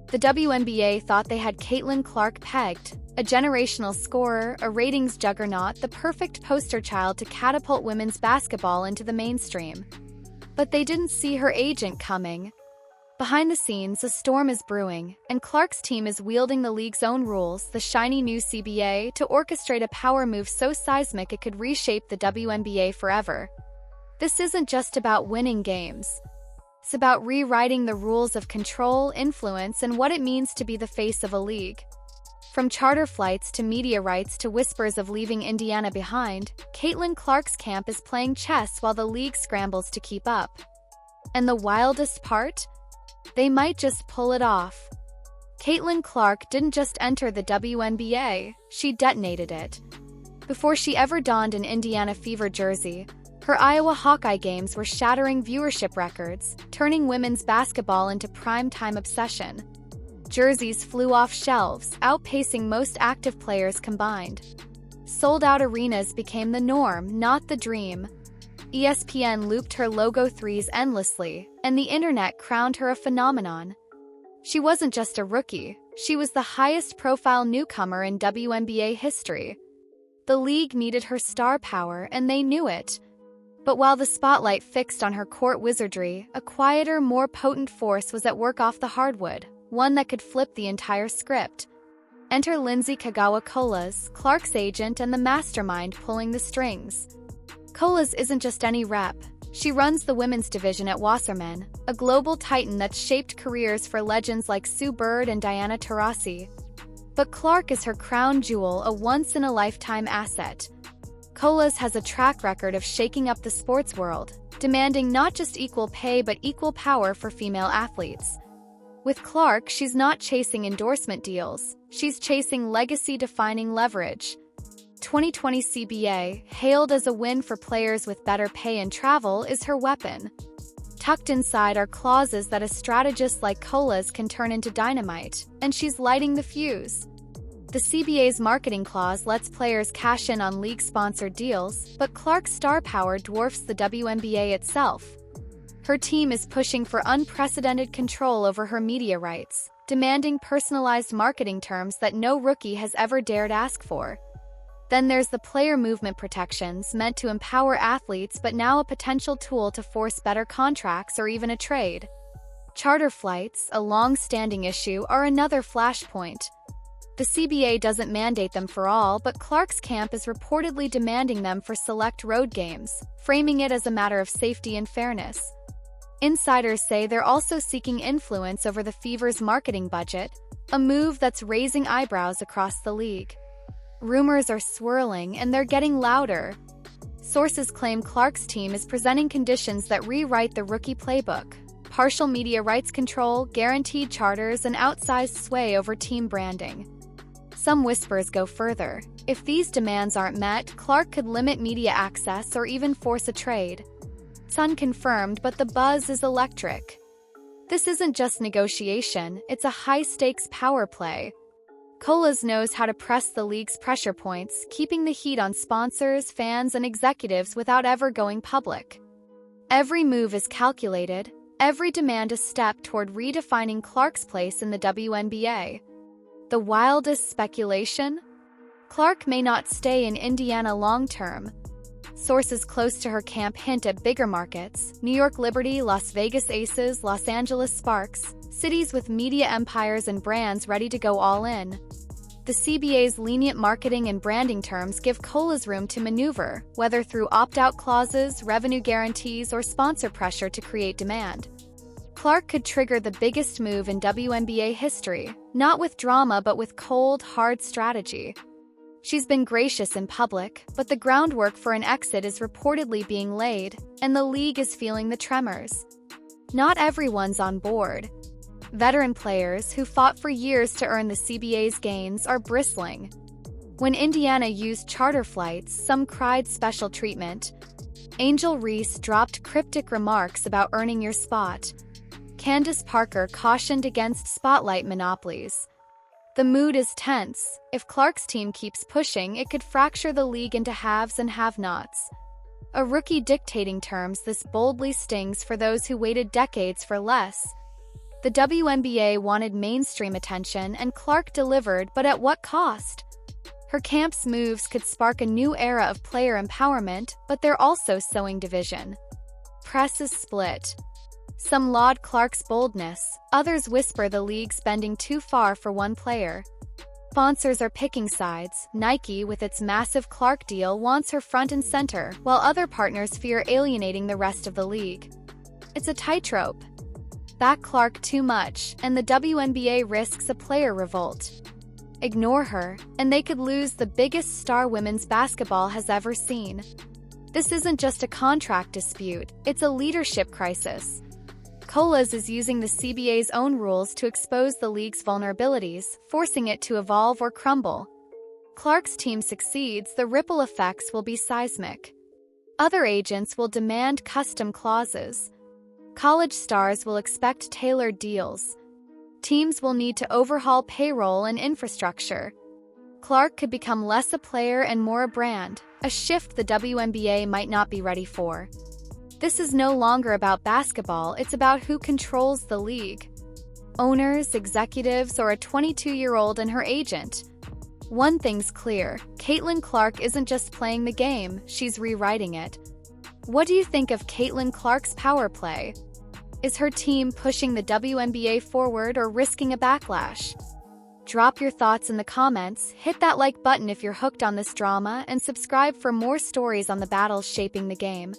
The WNBA thought they had Caitlyn Clark pegged, a generational scorer, a ratings juggernaut, the perfect poster child to catapult women's basketball into the mainstream. But they didn't see her agent coming. Behind the scenes, a storm is brewing, and Clark's team is wielding the league's own rules, the shiny new CBA, to orchestrate a power move so seismic it could reshape the WNBA forever. This isn't just about winning games. It's about rewriting the rules of control, influence, and what it means to be the face of a league. From charter flights to media rights to whispers of leaving Indiana behind, Caitlyn Clark's camp is playing chess while the league scrambles to keep up. And the wildest part? They might just pull it off. Caitlyn Clark didn't just enter the WNBA, she detonated it. Before she ever donned an Indiana Fever jersey, her Iowa Hawkeye games were shattering viewership records, turning women's basketball into prime-time obsession. Jerseys flew off shelves, outpacing most active players combined. Sold-out arenas became the norm, not the dream. ESPN looped her logo threes endlessly, and the internet crowned her a phenomenon. She wasn't just a rookie, she was the highest-profile newcomer in WNBA history. The league needed her star power, and they knew it. But while the spotlight fixed on her court wizardry, a quieter, more potent force was at work off the hardwood, one that could flip the entire script. Enter Lindsay Kagawa-Colas, Clark's agent and the mastermind pulling the strings. Colas isn't just any rep. She runs the women's division at Wasserman, a global titan that's shaped careers for legends like Sue Bird and Diana Taurasi. But Clark is her crown jewel, a once-in-a-lifetime asset. Colas has a track record of shaking up the sports world, demanding not just equal pay but equal power for female athletes. With Clark, she's not chasing endorsement deals, she's chasing legacy-defining leverage. 2020 CBA, hailed as a win for players with better pay and travel, is her weapon. Tucked inside are clauses that a strategist like Colas can turn into dynamite, and she's lighting the fuse. The CBA's marketing clause lets players cash in on league-sponsored deals, but Clark's star power dwarfs the WNBA itself. Her team is pushing for unprecedented control over her media rights, demanding personalized marketing terms that no rookie has ever dared ask for. Then there's the player movement protections, meant to empower athletes but now a potential tool to force better contracts or even a trade. Charter flights, a long-standing issue, are another flashpoint. The CBA doesn't mandate them for all, but Clark's camp is reportedly demanding them for select road games, framing it as a matter of safety and fairness. Insiders say they're also seeking influence over the Fever's marketing budget, a move that's raising eyebrows across the league. Rumors are swirling, and they're getting louder. Sources claim Clark's team is presenting conditions that rewrite the rookie playbook: partial media rights control, guaranteed charters, and outsized sway over team branding. Some whispers go further. If these demands aren't met, Clark could limit media access or even force a trade. It's unconfirmed, but the buzz is electric. This isn't just negotiation, it's a high-stakes power play. Colas knows how to press the league's pressure points, keeping the heat on sponsors, fans, and executives without ever going public. Every move is calculated, every demand a step toward redefining Clark's place in the WNBA. The wildest speculation? Clark may not stay in Indiana long-term. Sources close to her camp hint at bigger markets: New York Liberty, Las Vegas Aces, Los Angeles Sparks, cities with media empires and brands ready to go all in. The CBA's lenient marketing and branding terms give Colas room to maneuver, whether through opt-out clauses, revenue guarantees, or sponsor pressure to create demand. Clark could trigger the biggest move in WNBA history, not with drama but with cold, hard strategy. She's been gracious in public, but the groundwork for an exit is reportedly being laid, and the league is feeling the tremors. Not everyone's on board. Veteran players who fought for years to earn the CBA's gains are bristling. When Indiana used charter flights, some cried special treatment. Angel Reese dropped cryptic remarks about earning your spot. Candace Parker cautioned against spotlight monopolies. The mood is tense. If Clark's team keeps pushing, it could fracture the league into haves and have-nots. A rookie dictating terms, this boldly stings for those who waited decades for less. The WNBA wanted mainstream attention, and Clark delivered, but at what cost? Her camp's moves could spark a new era of player empowerment, but they're also sowing division. Press is split. Some laud Clark's boldness, others whisper the league's bending too far for one player. Sponsors are picking sides. Nike, with its massive Clark deal, wants her front and center, while other partners fear alienating the rest of the league. It's a tightrope. Back Clark too much, and the WNBA risks a player revolt. Ignore her, and they could lose the biggest star women's basketball has ever seen. This isn't just a contract dispute, it's a leadership crisis. Colas is using the CBA's own rules to expose the league's vulnerabilities, forcing it to evolve or crumble. Clark's team succeeds, the ripple effects will be seismic. Other agents will demand custom clauses. College stars will expect tailored deals. Teams will need to overhaul payroll and infrastructure. Clark could become less a player and more a brand, a shift the WNBA might not be ready for. This is no longer about basketball, it's about who controls the league. Owners, executives, or a 22-year-old and her agent. One thing's clear, Caitlyn Clark isn't just playing the game, she's rewriting it. What do you think of Caitlyn Clark's power play? Is her team pushing the WNBA forward or risking a backlash? Drop your thoughts in the comments, hit that like button if you're hooked on this drama, and subscribe for more stories on the battles shaping the game.